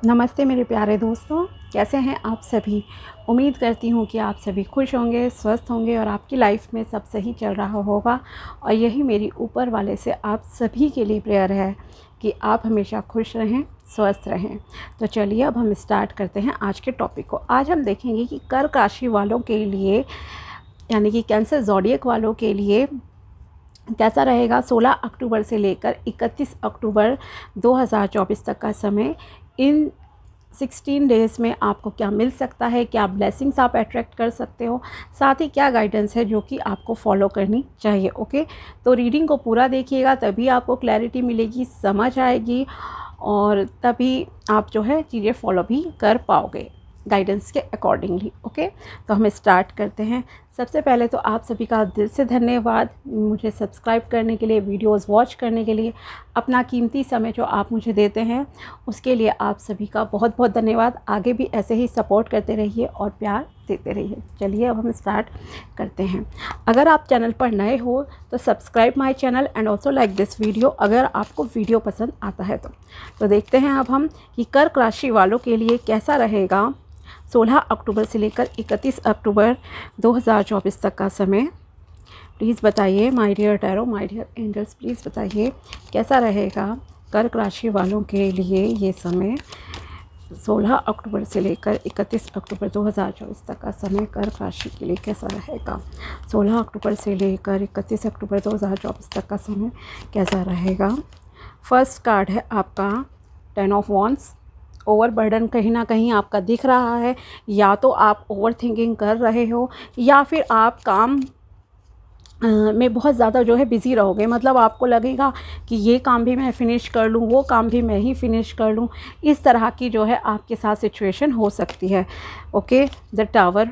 नमस्ते मेरे प्यारे दोस्तों, कैसे हैं आप सभी। उम्मीद करती हूँ कि आप सभी खुश होंगे, स्वस्थ होंगे और आपकी लाइफ में सब सही चल रहा होगा। और यही मेरी ऊपर वाले से आप सभी के लिए प्रेयर है कि आप हमेशा खुश रहें, स्वस्थ रहें। तो चलिए अब हम स्टार्ट करते हैं आज के टॉपिक को। आज हम देखेंगे कि कर्क राशि वालों के लिए यानी कि कैंसर ज़ोडिएक वालों के लिए कैसा रहेगा 16 अक्टूबर से लेकर 31 अक्टूबर 2024 तक का समय। इन 16 डेज़ में आपको क्या मिल सकता है, क्या ब्लेसिंग्स आप अट्रैक्ट कर सकते हो, साथ ही क्या गाइडेंस है जो कि आपको फॉलो करनी चाहिए। ओके, तो रीडिंग को पूरा देखिएगा, तभी आपको क्लैरिटी मिलेगी, समझ आएगी और तभी आप जो है चीज़ें फॉलो भी कर पाओगे गाइडेंस के अकॉर्डिंगली। ओके, तो हम स्टार्ट करते हैं। सबसे पहले तो आप सभी का दिल से धन्यवाद मुझे सब्सक्राइब करने के लिए, वीडियोस वॉच करने के लिए, अपना कीमती समय जो आप मुझे देते हैं उसके लिए आप सभी का बहुत बहुत धन्यवाद। आगे भी ऐसे ही सपोर्ट करते रहिए और प्यार देते रहिए। चलिए अब हम स्टार्ट करते हैं। अगर आप चैनल पर नए हो तो subscribe my channel and also like this video अगर आपको वीडियो पसंद आता है तो देखते हैं अब हम कि कर्क राशि वालों के लिए कैसा रहेगा 16 अक्टूबर से लेकर 31 अक्टूबर 2024 तक का समय। प्लीज़ बताइए my dear tarot, my dear angels, please बताइए कैसा रहेगा कर्क राशि वालों के लिए ये समय 16 अक्टूबर से लेकर 31 अक्टूबर 2024 तक का समय कर्क राशि के लिए कैसा रहेगा। 16 अक्टूबर से लेकर 31 अक्टूबर 2024 तक का समय कैसा रहेगा। फर्स्ट कार्ड है आपका 10 ऑफ वॉन्ड्स। ओवरबर्डन कहीं ना कहीं आपका दिख रहा है, या तो आप ओवर थिंकिंग कर रहे हो या फिर आप काम में बहुत ज़्यादा जो है बिज़ी रहोगे। मतलब आपको लगेगा कि ये काम भी मैं फ़िनिश कर लूँ, वो काम भी मैं ही फ़िनिश कर लूँ। इस तरह की जो है आपके साथ सिचुएशन हो सकती है। ओके, द टावर,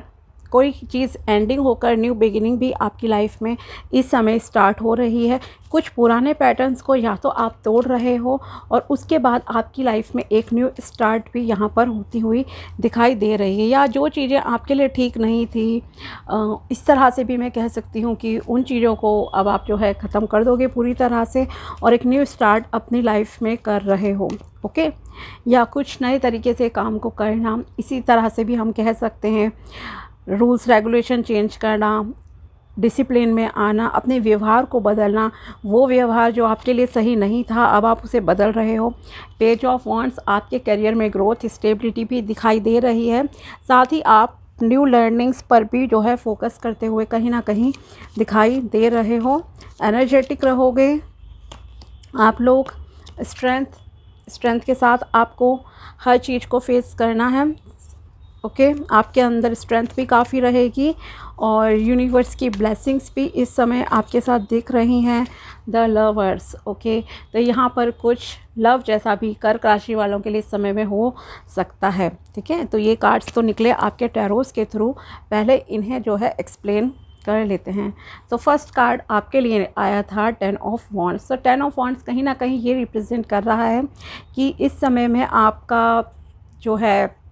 कोई चीज़ एंडिंग होकर न्यू बिगिनिंग भी आपकी लाइफ में इस समय स्टार्ट हो रही है। कुछ पुराने पैटर्न्स को या तो आप तोड़ रहे हो और उसके बाद आपकी लाइफ में एक न्यू स्टार्ट भी यहाँ पर होती हुई दिखाई दे रही है। या जो चीज़ें आपके लिए ठीक नहीं थी, इस तरह से भी मैं कह सकती हूँ कि उन चीज़ों को अब आप जो है ख़त्म कर दोगे पूरी तरह से और एक न्यू स्टार्ट अपनी लाइफ में कर रहे हो। ओके, या कुछ नए तरीके से काम को करना, इसी तरह से भी हम कह सकते हैं। रूल्स रेगुलेशन चेंज करना, डिसिप्लिन में आना, अपने व्यवहार को बदलना, वो व्यवहार जो आपके लिए सही नहीं था अब आप उसे बदल रहे हो। पेज ऑफ वॉन्ड्स, आपके करियर में ग्रोथ, स्टेबिलिटी भी दिखाई दे रही है। साथ ही आप न्यू लर्निंग्स पर भी जो है फोकस करते हुए कहीं ना कहीं दिखाई दे रहे हो। एनर्जेटिक रहोगे आप लोग। स्ट्रेंथ के साथ आपको हर चीज़ को फेस करना है। ओके, आपके अंदर स्ट्रेंथ भी काफ़ी रहेगी और यूनिवर्स की ब्लेसिंग्स भी इस समय आपके साथ दिख रही हैं। द लवर्स, ओके, तो यहाँ पर कुछ लव जैसा भी कर्क राशि वालों के लिए इस समय में हो सकता है। ठीक है, तो ये कार्ड्स तो निकले आपके टैरोस के थ्रू, पहले इन्हें जो है एक्सप्लेन कर लेते हैं। तो फर्स्ट कार्ड आपके लिए आया था 10 ऑफ वॉन्ड्स। तो 10 ऑफ वॉन्ड्स कहीं ना कहीं ये रिप्रेजेंट कर रहा है कि इस समय में आपका जो है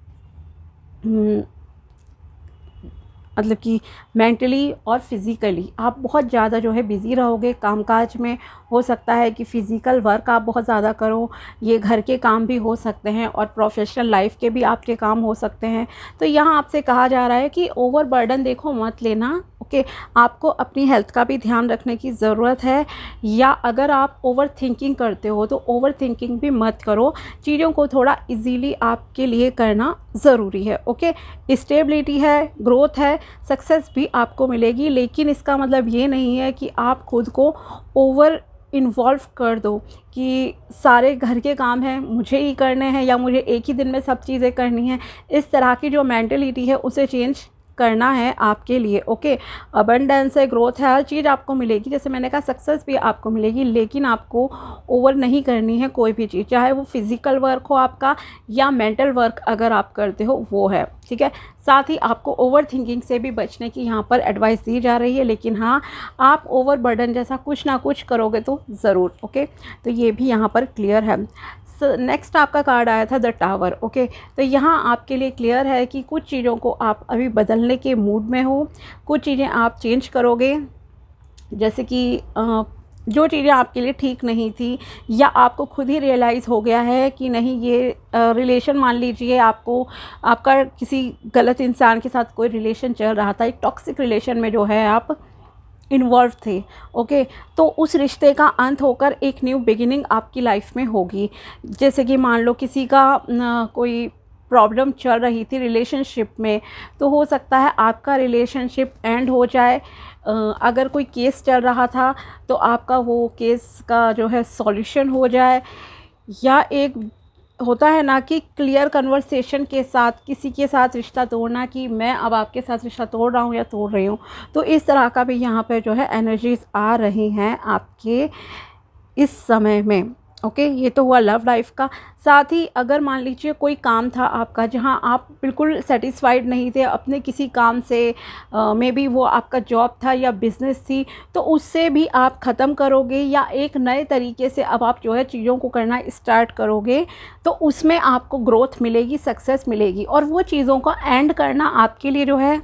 मतलब कि मेंटली और फिज़िकली आप बहुत ज़्यादा जो है बिज़ी रहोगे कामकाज में। हो सकता है कि फ़िज़िकल वर्क आप बहुत ज़्यादा करो, ये घर के काम भी हो सकते हैं और प्रोफेशनल लाइफ के भी आपके काम हो सकते हैं। तो यहाँ आपसे कहा जा रहा है कि ओवरबर्डन देखो मत लेना। ओके, आपको अपनी हेल्थ का भी ध्यान रखने की ज़रूरत है। या अगर आप ओवर थिंकिंग करते हो तो ओवर थिंकिंग भी मत करो, चीज़ों को थोड़ा इजीली आपके लिए करना ज़रूरी है। ओके, स्टेबिलिटी है, ग्रोथ है, सक्सेस भी आपको मिलेगी, लेकिन इसका मतलब ये नहीं है कि आप खुद को ओवर इन्वॉल्व कर दो कि सारे घर के काम हैं मुझे ही करने हैं या मुझे एक ही दिन में सब चीज़ें करनी हैं। इस तरह की जो मेंटलिटी है उसे चेंज करना है आपके लिए। ओके, अबंडेंस है, ग्रोथ है, हर चीज़ आपको मिलेगी। जैसे मैंने कहा सक्सेस भी आपको मिलेगी, लेकिन आपको ओवर नहीं करनी है कोई भी चीज़, चाहे वो फिज़िकल वर्क हो आपका या मेंटल वर्क अगर आप करते हो वो है। ठीक है, साथ ही आपको ओवर थिंकिंग से भी बचने की यहाँ पर एडवाइस दी जा रही है, लेकिन हाँ आप ओवर बर्डन जैसा कुछ ना कुछ करोगे तो ज़रूर। ओके, तो ये भी यहाँ पर क्लियर है। नेक्स्ट आपका कार्ड आया था द टावर। ओके, तो यहाँ आपके लिए क्लियर है कि कुछ चीज़ों को आप अभी बदलने के मूड में हो, कुछ चीज़ें आप चेंज करोगे। जैसे कि जो चीज़ें आपके लिए ठीक नहीं थी, या आपको खुद ही रियलाइज़ हो गया है कि नहीं ये रिलेशन, मान लीजिए आपको आपका किसी गलत इंसान के साथ कोई रिलेशन चल रहा था, एक टॉक्सिक रिलेशन में जो है आप इन्वॉल्व थे, ओके। तो उस रिश्ते का अंत होकर एक न्यू बिगिनिंग आपकी लाइफ में होगी। जैसे कि मान लो किसी का कोई प्रॉब्लम चल रही थी रिलेशनशिप में, तो हो सकता है आपका रिलेशनशिप एंड हो जाए। अगर कोई केस चल रहा था तो आपका वो केस का जो है सॉल्यूशन हो जाए, या एक होता है ना कि क्लियर कन्वर्सेशन के साथ किसी के साथ रिश्ता तोड़ना, कि मैं अब आपके साथ रिश्ता तोड़ रहा हूँ या तोड़ रही हूँ। तो इस तरह का भी यहाँ पे जो है एनर्जीज आ रही हैं आपके इस समय में, ओके। ये तो हुआ लव लाइफ का। साथ ही अगर मान लीजिए कोई काम था आपका जहाँ आप बिल्कुल सेटिस्फाइड नहीं थे अपने किसी काम से, मे बी वो आपका जॉब था या बिज़नेस थी, तो उससे भी आप ख़त्म करोगे या एक नए तरीके से अब आप जो है चीज़ों को करना स्टार्ट करोगे, तो उसमें आपको ग्रोथ मिलेगी, सक्सेस मिलेगी। और वो चीज़ों का एंड करना आपके लिए जो है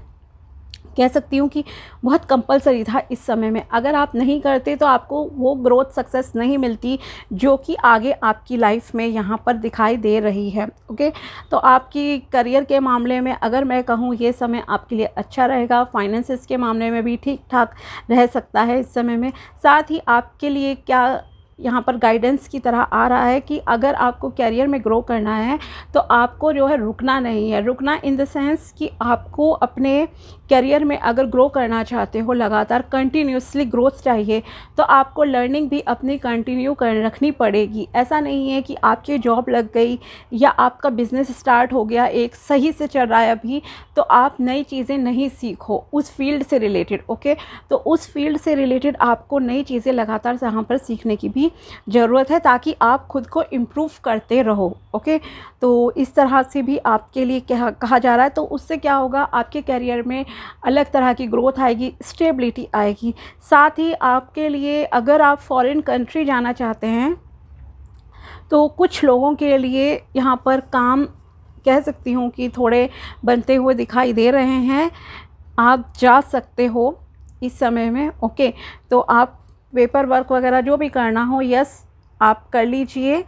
कह सकती हूँ कि बहुत कंपलसरी था इस समय में। अगर आप नहीं करते तो आपको वो ग्रोथ सक्सेस नहीं मिलती जो कि आगे आपकी लाइफ में यहाँ पर दिखाई दे रही है, ओके। तो आपकी करियर के मामले में अगर मैं कहूँ ये समय आपके लिए अच्छा रहेगा। फाइनेंसेस के मामले में भी ठीक ठाक रह सकता है इस समय में। साथ ही आपके लिए क्या यहाँ पर गाइडेंस की तरह आ रहा है कि अगर आपको करियर में ग्रो करना है तो आपको जो है रुकना नहीं है। रुकना इन द सेंस कि आपको अपने करियर में अगर ग्रो करना चाहते हो, लगातार कंटिन्यूसली ग्रोथ चाहिए, तो आपको लर्निंग भी अपनी कंटिन्यू कर रखनी पड़ेगी। ऐसा नहीं है कि आपकी जॉब लग गई या आपका बिज़नेस स्टार्ट हो गया, एक सही से चल रहा है अभी, तो आप नई चीज़ें नहीं सीखो उस फील्ड से रिलेटेड, ओके। तो उस फील्ड से रिलेटेड आपको नई चीज़ें लगातार यहाँ पर सीखने की भी ज़रूरत है ताकि आप खुद को इम्प्रूव करते रहो, ओके। तो इस तरह से भी आपके लिए कहा जा रहा है। तो उससे क्या होगा, आपके करियर में अलग तरह की ग्रोथ आएगी, स्टेबिलिटी आएगी। साथ ही आपके लिए अगर आप फॉरेन कंट्री जाना चाहते हैं तो कुछ लोगों के लिए यहाँ पर काम कह सकती हूँ कि थोड़े बनते हुए दिखाई दे रहे हैं। आप जा सकते हो इस समय में, ओके। तो आप पेपर वर्क वगैरह जो भी करना हो, यस आप कर लीजिए,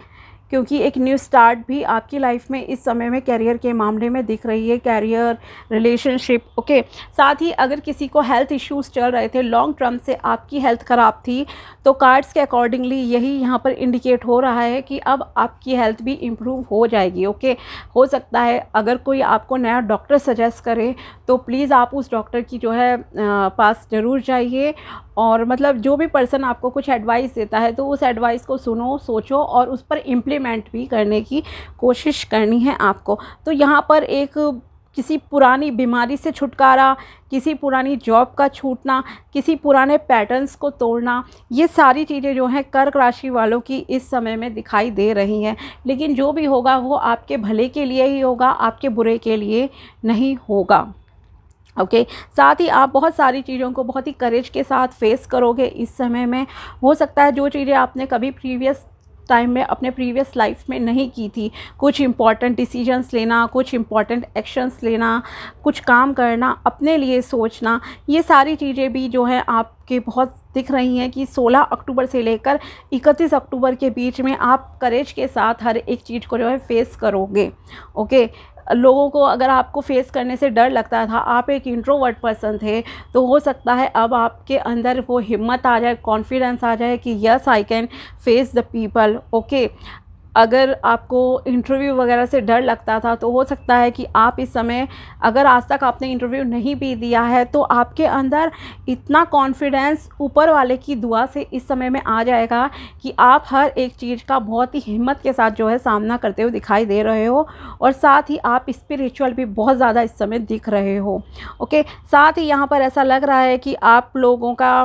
क्योंकि एक न्यू स्टार्ट भी आपकी लाइफ में इस समय में करियर के मामले में दिख रही है। Career, relationship, okay. साथ ही अगर किसी को हेल्थ इश्यूज़ चल रहे थे, लॉन्ग टर्म से आपकी हेल्थ ख़राब थी, तो कार्ड्स के अकॉर्डिंगली यही यहाँ पर इंडिकेट हो रहा है कि अब आपकी हेल्थ भी इम्प्रूव हो जाएगी, ओके। हो सकता है अगर कोई आपको नया डॉक्टर सजेस्ट करे तो प्लीज़ आप उस डॉक्टर की जो है पास ज़रूर जाइए, और मतलब जो भी पर्सन आपको कुछ एडवाइस देता है तो उस एडवाइस को सुनो, सोचो और उस पर इम्प्लीमेंट भी करने की कोशिश करनी है आपको। तो यहाँ पर एक किसी पुरानी बीमारी से छुटकारा, किसी पुरानी जॉब का छूटना, किसी पुराने पैटर्न्स को तोड़ना, ये सारी चीज़ें जो हैं कर्क राशि वालों की इस समय में दिखाई दे रही हैं। लेकिन जो भी होगा वो आपके भले के लिए ही होगा, आपके बुरे के लिए नहीं होगा, ओके। साथ ही आप बहुत सारी चीज़ों को बहुत ही करेज के साथ फेस करोगे इस समय में। हो सकता है जो चीज़ें आपने कभी प्रीवियस टाइम में अपने प्रीवियस लाइफ में नहीं की थी, कुछ इम्पॉर्टेंट डिसीजंस लेना, कुछ इम्पॉर्टेंट एक्शंस लेना, कुछ काम करना, अपने लिए सोचना, ये सारी चीज़ें भी जो है आपके बहुत दिख रही हैं कि 16 अक्टूबर से लेकर 31 अक्टूबर के बीच में आप करेज के साथ हर एक चीज़ को जो है फेस करोगे, ओके। लोगों को अगर आपको फेस करने से डर लगता था, आप एक इंट्रोवर्ट पर्सन थे, तो हो सकता है अब आपके अंदर वो हिम्मत आ जाए, कॉन्फिडेंस आ जाए कि yes I can face the people, okay. अगर आपको इंटरव्यू वगैरह से डर लगता था तो हो सकता है कि आप इस समय, अगर आज तक आपने इंटरव्यू नहीं भी दिया है, तो आपके अंदर इतना कॉन्फिडेंस ऊपर वाले की दुआ से इस समय में आ जाएगा कि आप हर एक चीज़ का बहुत ही हिम्मत के साथ जो है सामना करते हुए दिखाई दे रहे हो। और साथ ही आप स्पिरिचुअल भी बहुत ज़्यादा इस समय दिख रहे हो, ओके। साथ ही यहाँ पर ऐसा लग रहा है कि आप लोगों का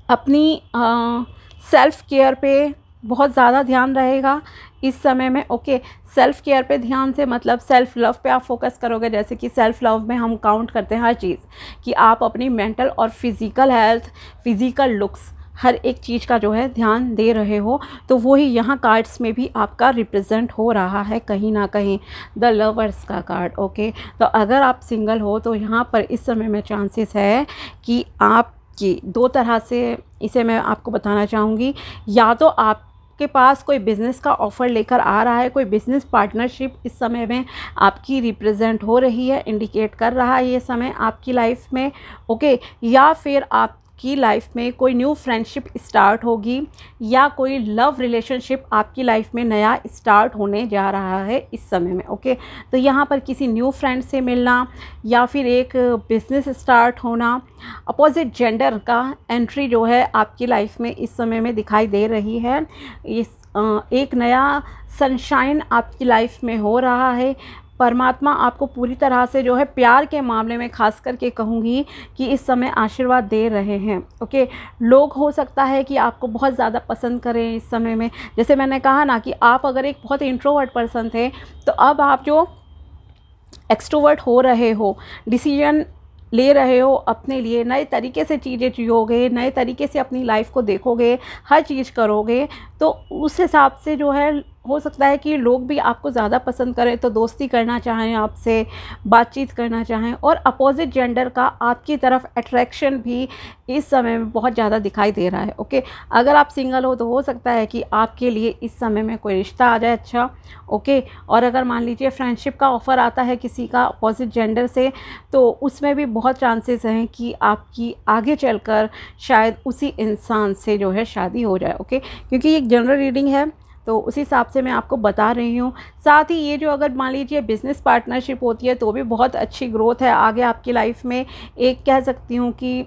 अपनी सेल्फ़ केयर पे बहुत ज़्यादा ध्यान रहेगा इस समय में, ओके। सेल्फ़ केयर पे ध्यान से मतलब सेल्फ़ लव पे आप फोकस करोगे। जैसे कि सेल्फ़ लव में हम काउंट करते हैं हर चीज़, कि आप अपनी मेंटल और फिज़िकल हेल्थ, फिज़िकल लुक्स, हर एक चीज़ का जो है ध्यान दे रहे हो। तो वही यहाँ कार्ड्स में भी आपका रिप्रेजेंट हो रहा है कहीं ना कहीं, द लवर्स का कार्ड, ओके। तो अगर आप सिंगल हो तो यहाँ पर इस समय में चांसेस है कि आप कि दो तरह से इसे मैं आपको बताना चाहूँगी। या तो आपके पास कोई बिज़नेस का ऑफ़र लेकर आ रहा है, कोई बिज़नेस पार्टनरशिप इस समय में आपकी रिप्रेजेंट हो रही है, इंडिकेट कर रहा है ये समय आपकी लाइफ में, ओके। या फिर आपकी लाइफ में कोई न्यू फ्रेंडशिप स्टार्ट होगी, या कोई लव रिलेशनशिप आपकी लाइफ में नया स्टार्ट होने जा रहा है इस समय में, ओके। तो यहाँ पर किसी न्यू फ्रेंड से मिलना, या फिर एक बिज़नेस स्टार्ट होना, अपोजिट जेंडर का एंट्री जो है आपकी लाइफ में इस समय में दिखाई दे रही है। एक नया सनशाइन आपकी लाइफ में हो रहा है। परमात्मा आपको पूरी तरह से जो है प्यार के मामले में ख़ास करके कहूँगी कि इस समय आशीर्वाद दे रहे हैं, ओके। लोग हो सकता है कि आपको बहुत ज़्यादा पसंद करें इस समय में। जैसे मैंने कहा ना कि आप अगर एक बहुत इंट्रोवर्ट पर्सन थे, तो अब आप जो एक्सट्रोवर्ट हो रहे हो, डिसीजन ले रहे हो अपने लिए, नए तरीके से चीज़ें जियोगे, नए तरीके से अपनी लाइफ को देखोगे, हर चीज़ करोगे, तो उस हिसाब से जो है हो सकता है कि लोग भी आपको ज़्यादा पसंद करें, तो दोस्ती करना चाहें आपसे, बातचीत करना चाहें। और अपोजिट जेंडर का आपकी तरफ अट्रैक्शन भी इस समय में बहुत ज़्यादा दिखाई दे रहा है, ओके। अगर आप सिंगल हो तो हो सकता है कि आपके लिए इस समय में कोई रिश्ता आ जाए अच्छा, ओके। और अगर मान लीजिए फ्रेंडशिप का ऑफ़र आता है किसी का अपोजिट जेंडर से, तो उसमें भी बहुत चांसेस हैं कि आपकी आगे चलकर शायद उसी इंसान से जो है शादी हो जाए, ओके। क्योंकि ये एक जनरल रीडिंग है, तो उस हिसाब से मैं आपको बता रही हूँ। साथ ही ये जो अगर मान लीजिए बिज़नेस पार्टनरशिप होती है, तो भी बहुत अच्छी ग्रोथ है आगे आपकी लाइफ में। एक कह सकती हूँ कि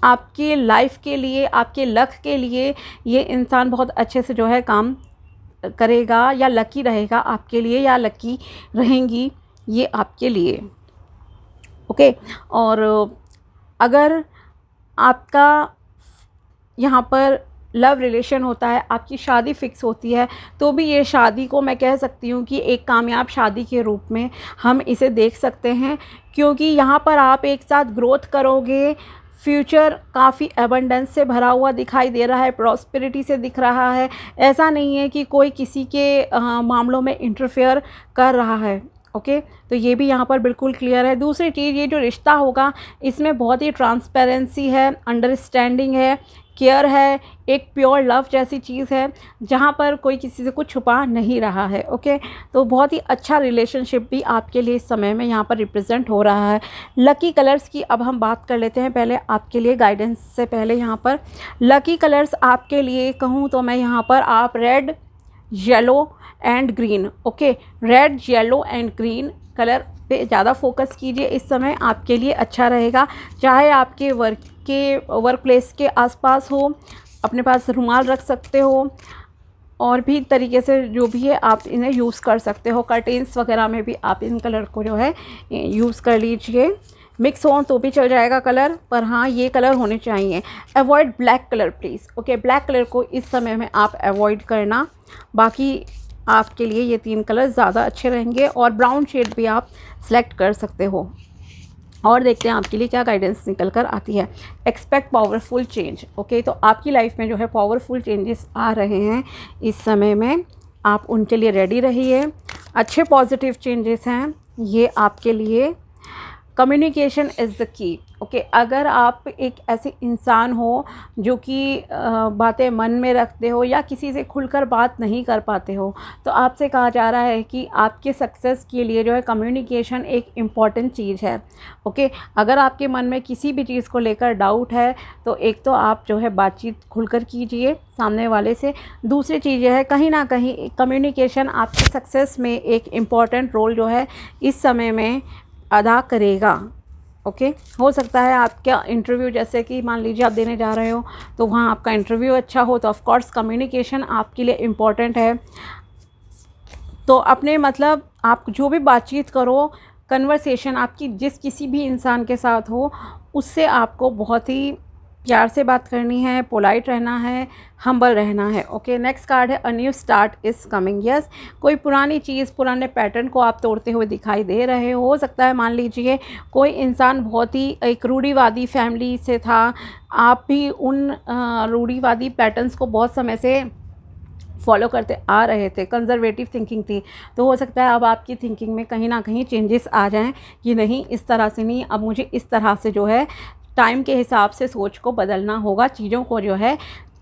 आपकी लाइफ के लिए, आपके लक के लिए ये इंसान बहुत अच्छे से जो है काम करेगा, या लकी रहेगा आपके लिए, या लकी रहेंगी ये आपके लिए, ओके। और अगर आपका यहाँ पर लव रिलेशन होता है, आपकी शादी फ़िक्स होती है, तो भी ये शादी को मैं कह सकती हूँ कि एक कामयाब शादी के रूप में हम इसे देख सकते हैं। क्योंकि यहाँ पर आप एक साथ ग्रोथ करोगे, फ्यूचर काफ़ी एबंडेंस से भरा हुआ दिखाई दे रहा है, प्रॉस्पेरिटी से दिख रहा है। ऐसा नहीं है कि कोई किसी के मामलों में इंटरफेयर कर रहा है, ओके। तो ये भी यहाँ पर बिल्कुल क्लियर है। दूसरी चीज़, ये जो रिश्ता होगा इसमें बहुत ही ट्रांसपेरेंसी है, अंडरस्टैंडिंग है, केयर है, एक प्योर लव जैसी चीज़ है, जहाँ पर कोई किसी से कुछ छुपा नहीं रहा है, ओके। तो बहुत ही अच्छा रिलेशनशिप भी आपके लिए इस समय में यहाँ पर रिप्रेजेंट हो रहा है। लकी कलर्स की अब हम बात कर लेते हैं पहले आपके लिए गाइडेंस से पहले। यहाँ पर लकी कलर्स आपके लिए कहूँ तो मैं यहाँ पर आप red, yellow and green, okay. Red, yellow and green colour पे ज़्यादा फोकस कीजिए, इस समय आपके लिए अच्छा रहेगा। चाहे आपके वर्क प्लेस के आसपास हो, अपने पास रुमाल रख सकते हो, और भी तरीके से जो भी है आप इन्हें यूज़ कर सकते हो। कर्टेन्स वगैरह में भी आप इन कलर को जो है यूज़ कर लीजिए। मिक्स हो तो भी चल जाएगा कलर, पर हाँ ये कलर होने चाहिए। Avoid black colour please, okay. Black colour को इस समय में आप अवॉइड करना। बाकी आपके लिए ये 3 कलर ज़्यादा अच्छे रहेंगे, और ब्राउन शेड भी आप सेलेक्ट कर सकते हो। और देखते हैं आपके लिए क्या गाइडेंस निकल कर आती है। Expect powerful change, okay. तो आपकी लाइफ में जो है पावरफुल चेंजेस आ रहे हैं इस समय में, आप उनके लिए रेडी रहिए। अच्छे पॉजिटिव चेंजेस हैं ये आपके लिए। Communication is the key, okay. अगर आप एक ऐसे इंसान हो जो कि बातें मन में रखते हो, या किसी से खुलकर बात नहीं कर पाते हो, तो आपसे कहा जा रहा है कि आपके सक्सेस के लिए जो है कम्युनिकेशन एक इम्पॉर्टेंट चीज़ है, ओके। अगर आपके मन में किसी भी चीज़ को लेकर डाउट है, तो एक तो आप जो है बातचीत खुलकर कीजिए सामने वाले से। दूसरी चीज़ यह है, कहीं ना कहीं कम्युनिकेशन आपके सक्सेस में एक इम्पॉर्टेंट रोल जो है इस समय में अदा करेगा, ओके। हो सकता है आपका इंटरव्यू, जैसे कि मान लीजिए आप देने जा रहे हो, तो वहाँ आपका इंटरव्यू अच्छा हो, तो ऑफ कोर्स कम्युनिकेशन आपके लिए इम्पॉर्टेंट है। तो अपने मतलब आप जो भी बातचीत करो, कन्वर्सेशन आपकी जिस किसी भी इंसान के साथ हो, उससे आपको बहुत ही प्यार से बात करनी है, पोलाइट रहना है, हम्बल रहना है, ओके। नेक्स्ट कार्ड है a new start is coming. Yes, कोई पुरानी चीज़, पुराने पैटर्न को आप तोड़ते हुए दिखाई दे रहे हो सकता है मान लीजिए कोई इंसान बहुत ही एक रूढ़िवादी फैमिली से था, आप भी उन रूढ़िवादी पैटर्न्स को बहुत समय से फॉलो करते आ रहे थे, कंजर्वेटिव थिंकिंग थी। तो हो सकता है अब आपकी थिंकिंग में कहीं ना कहीं चेंजेस आ जाएं कि नहीं, इस तरह से नहीं, अब मुझे इस तरह से जो है टाइम के हिसाब से सोच को बदलना होगा, चीज़ों को जो है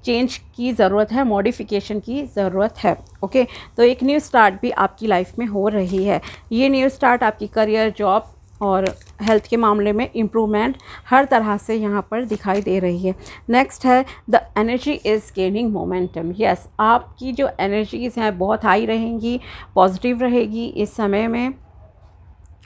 चेंज की ज़रूरत है, मॉडिफिकेशन की ज़रूरत है। ओके, तो एक न्यू स्टार्ट भी आपकी लाइफ में हो रही है। ये न्यू स्टार्ट आपकी करियर, जॉब और हेल्थ के मामले में इम्प्रूवमेंट हर तरह से यहाँ पर दिखाई दे रही है। नेक्स्ट है the energy is gaining momentum. Yes, आपकी जो एनर्जीज़ हैं बहुत हाई रहेंगी, पॉजिटिव रहेगी इस समय में।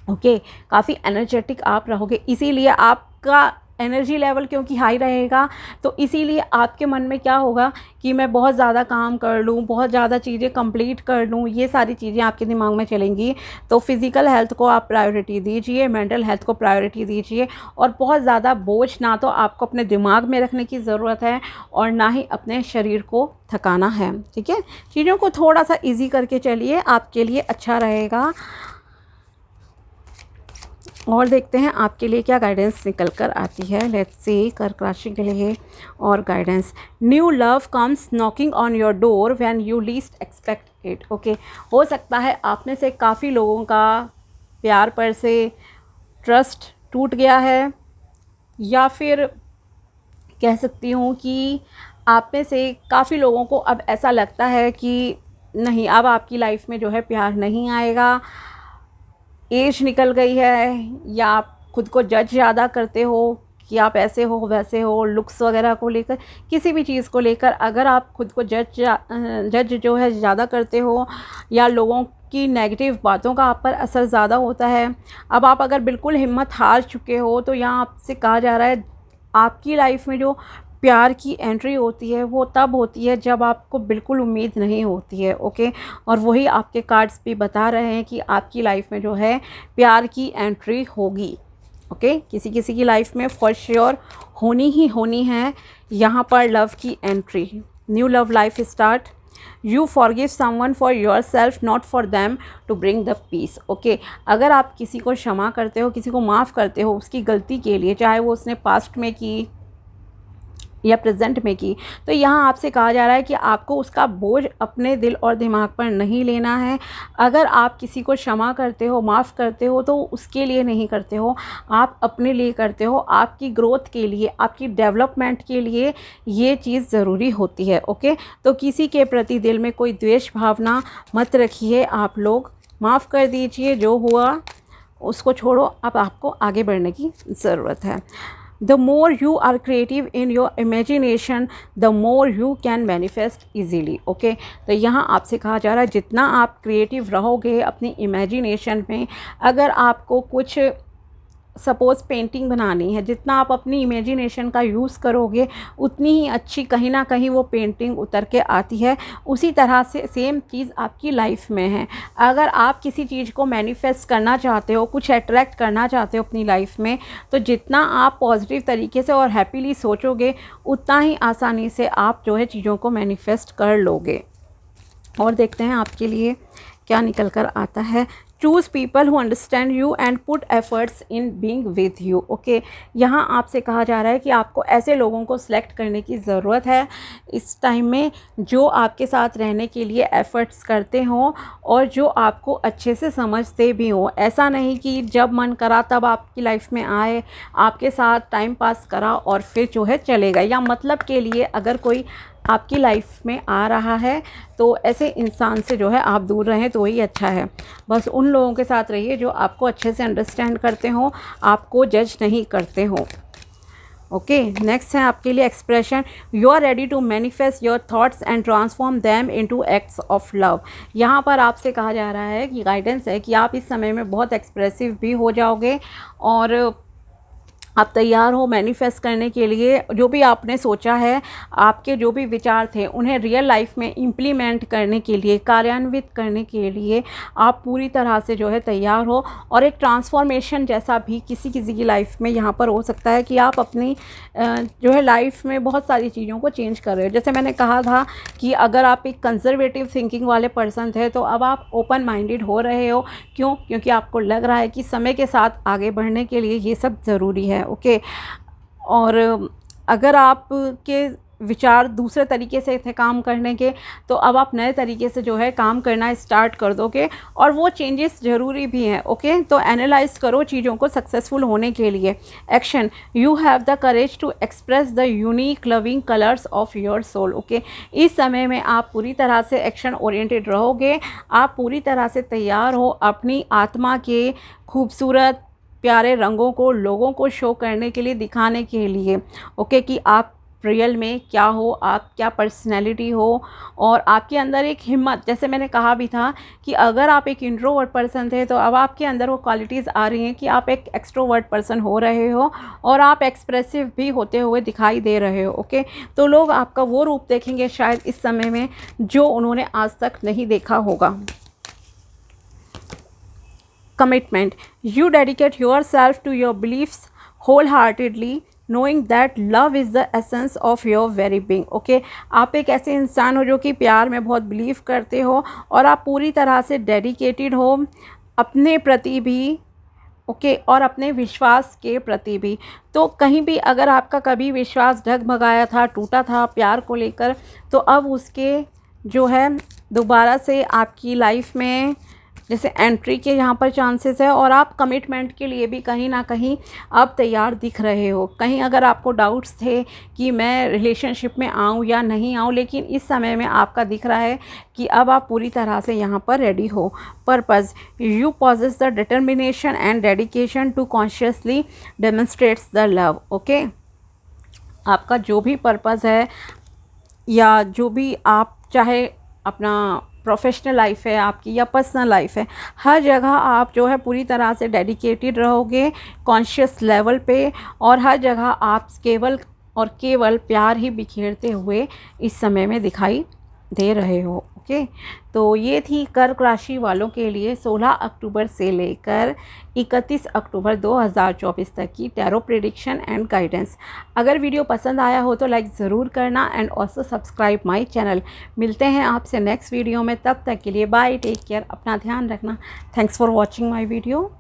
ओके, काफ़ी एनर्जेटिक आप रहोगे, इसीलिए आपका एनर्जी लेवल क्योंकि हाई रहेगा तो इसीलिए आपके मन में क्या होगा कि मैं बहुत ज़्यादा काम कर लूँ, बहुत ज़्यादा चीज़ें कंप्लीट कर लूँ, ये सारी चीज़ें आपके दिमाग में चलेंगी। तो फिज़िकल हेल्थ को आप प्रायोरिटी दीजिए, मेंटल हेल्थ को प्रायोरिटी दीजिए, और बहुत ज़्यादा बोझ ना तो आपको अपने दिमाग में रखने की ज़रूरत है और ना ही अपने शरीर को थकाना है। ठीक है, चीज़ों को थोड़ा सा ईजी करके चलिए, आपके लिए अच्छा रहेगा। और देखते हैं आपके लिए क्या गाइडेंस निकल कर आती है। लेट्स सी कर्क राशि के लिए और guidance. New love comes knocking on your door when you least expect it. Okay, हो सकता है आप में से काफ़ी लोगों का प्यार पर से ट्रस्ट टूट गया है, या फिर कह सकती हूँ कि आप में से काफ़ी लोगों को अब ऐसा लगता है कि नहीं, अब आपकी लाइफ में जो है प्यार नहीं आएगा, एज निकल गई है, या आप खुद को जज ज़्यादा करते हो कि आप ऐसे हो वैसे हो, लुक्स वगैरह को लेकर, किसी भी चीज़ को लेकर अगर आप खुद को जज जो है ज़्यादा करते हो, या लोगों की नेगेटिव बातों का आप पर असर ज़्यादा होता है, अब आप अगर बिल्कुल हिम्मत हार चुके हो, तो यहाँ आपसे कहा जा रहा है आपकी लाइफ में जो प्यार की एंट्री होती है वो तब होती है जब आपको बिल्कुल उम्मीद नहीं होती है। ओके, और वही आपके कार्ड्स भी बता रहे हैं कि आपकी लाइफ में जो है प्यार की एंट्री होगी। ओके, किसी किसी की लाइफ में फॉर श्योर होनी ही होनी है यहाँ पर लव की एंट्री। New love life start. You forgive someone for yourself, not for them to bring the peace. Okay, अगर आप किसी को क्षमा करते हो, किसी को माफ़ करते हो उसकी गलती के लिए, चाहे वो उसने पास्ट में की या प्रेजेंट में की, तो यहाँ आपसे कहा जा रहा है कि आपको उसका बोझ अपने दिल और दिमाग पर नहीं लेना है। अगर आप किसी को क्षमा करते हो, माफ़ करते हो, तो उसके लिए नहीं करते हो, आप अपने लिए करते हो, आपकी ग्रोथ के लिए, आपकी डेवलपमेंट के लिए ये चीज़ ज़रूरी होती है। ओके, तो किसी के प्रति दिल में कोई द्वेष भावना मत रखिए, आप लोग माफ़ कर दीजिए, जो हुआ उसको छोड़ो, अब आपको आगे बढ़ने की ज़रूरत है। The more you are creative in your imagination, the more you can manifest easily. Okay, तो यहाँ आपसे कहा जा रहा है जितना आप क्रिएटिव रहोगे अपनी इमेजिनेशन में, अगर आपको कुछ सपोज़ पेंटिंग बनानी है, जितना आप अपनी इमेजिनेशन का यूज़ करोगे उतनी ही अच्छी कहीं ना कहीं वो पेंटिंग उतर के आती है। उसी तरह से सेम चीज़ आपकी लाइफ में है। अगर आप किसी चीज़ को मैनिफेस्ट करना चाहते हो, कुछ अट्रैक्ट करना चाहते हो अपनी लाइफ में, तो जितना आप पॉजिटिव तरीके से और हैप्पीली सोचोगे उतना ही आसानी से आप जो है चीज़ों को मैनिफेस्ट कर लोगे। और देखते हैं आपके लिए क्या निकल कर आता है। Choose people who understand you and put efforts in being with you. Okay, यहाँ आपसे कहा जा रहा है कि आपको ऐसे लोगों को सिलेक्ट करने की ज़रूरत है इस टाइम में जो आपके साथ रहने के लिए एफ़र्ट्स करते हों और जो आपको अच्छे से समझते भी हों। ऐसा नहीं कि जब मन करा तब आपकी लाइफ में आए, आपके साथ टाइम पास करा और फिर जो है चले गए, या मतलब के लिए अगर कोई आपकी लाइफ में आ रहा है तो ऐसे इंसान से जो है आप दूर रहें तो ही अच्छा है। बस उन लोगों के साथ रहिए जो आपको अच्छे से अंडरस्टैंड करते हों, आपको जज नहीं करते हों। ओके, नेक्स्ट है आपके लिए expression. You are ready to manifest your thoughts and transform them into acts of love. यहाँ पर आपसे कहा जा रहा है कि गाइडेंस है कि आप इस समय में बहुत एक्सप्रेसिव भी हो जाओगे और आप तैयार हो मैनिफेस्ट करने के लिए। जो भी आपने सोचा है, आपके जो भी विचार थे, उन्हें रियल लाइफ में इम्प्लीमेंट करने के लिए, कार्यान्वित करने के लिए आप पूरी तरह से जो है तैयार हो। और एक ट्रांसफॉर्मेशन जैसा भी किसी किसी की लाइफ में यहाँ पर हो सकता है कि आप अपनी जो है लाइफ में बहुत सारी चीज़ों को चेंज कर रहे हो। जैसे मैंने कहा था कि अगर आप एक कंजर्वेटिव थिंकिंग वाले पर्सन थे तो अब आप ओपन माइंडेड हो रहे हो। क्यों? क्योंकि आपको लग रहा है कि समय के साथ आगे बढ़ने के लिए ये सब ज़रूरी है। ओके, और अगर आप के विचार दूसरे तरीके से थे काम करने के, तो अब आप नए तरीके से जो है काम करना स्टार्ट कर दोगे, और वो चेंजेस ज़रूरी भी हैं। ओके, तो एनालाइज करो चीज़ों को सक्सेसफुल होने के लिए। Action, you have the courage to express the unique loving colours of your soul. Okay, इस समय में आप पूरी तरह से एक्शन ओरिएंटेड रहोगे, आप पूरी तरह से तैयार हो अपनी आत्मा के खूबसूरत प्यारे रंगों को लोगों को शो करने के लिए, दिखाने के लिए। ओके, कि आप रियल में क्या हो, आप क्या पर्सनैलिटी हो, और आपके अंदर एक हिम्मत, जैसे मैंने कहा भी था कि अगर आप एक इंट्रोवर्ट पर्सन थे तो अब आपके अंदर वो क्वालिटीज़ आ रही हैं कि आप एक एक्सट्रोवर्ट पर्सन हो रहे हो, और आप एक्सप्रेसिव भी होते हुए दिखाई दे रहे हो। ओके, तो लोग आपका वो रूप देखेंगे शायद इस समय में जो उन्होंने आज तक नहीं देखा होगा। Commitment, you dedicate yourself to your beliefs wholeheartedly, knowing that love is the essence of your very being. Okay, आप एक ऐसे इंसान हो जो कि प्यार में बहुत बिलीव करते हो, और आप पूरी तरह से डेडिकेटेड हो अपने प्रति भी, ओके, और अपने विश्वास के प्रति भी। तो कहीं भी अगर आपका कभी विश्वास डगमगाया था, टूटा था प्यार को लेकर, तो अब उसके जो है दोबारा से आपकी लाइफ में जैसे एंट्री के यहाँ पर चांसेस है, और आप कमिटमेंट के लिए भी कहीं ना कहीं अब तैयार दिख रहे हो। कहीं अगर आपको डाउट्स थे कि मैं रिलेशनशिप में आऊँ या नहीं आऊँ, लेकिन इस समय में आपका दिख रहा है कि अब आप पूरी तरह से यहाँ पर रेडी हो। Purpose, you possess the determination and dedication to consciously demonstrates the love. Okay, आपका जो भी पर्पज़ है या जो भी आप चाहे अपना प्रोफेशनल लाइफ है आपकी या पर्सनल लाइफ है, हर जगह आप जो है पूरी तरह से डेडिकेटेड रहोगे कॉन्शियस लेवल पे, और हर जगह आप केवल और केवल प्यार ही बिखेरते हुए इस समय में दिखाई दे रहे हो। ओके, तो ये थी कर्क राशि वालों के लिए 16 अक्टूबर से लेकर 31 अक्टूबर 2024 तक की टैरो प्रेडिक्शन एंड गाइडेंस। अगर वीडियो पसंद आया हो तो लाइक ज़रूर करना, and also subscribe my channel. मिलते हैं आपसे नेक्स्ट वीडियो में, तब तक के लिए बाय, टेक केयर, अपना ध्यान रखना। Thanks for watching my video.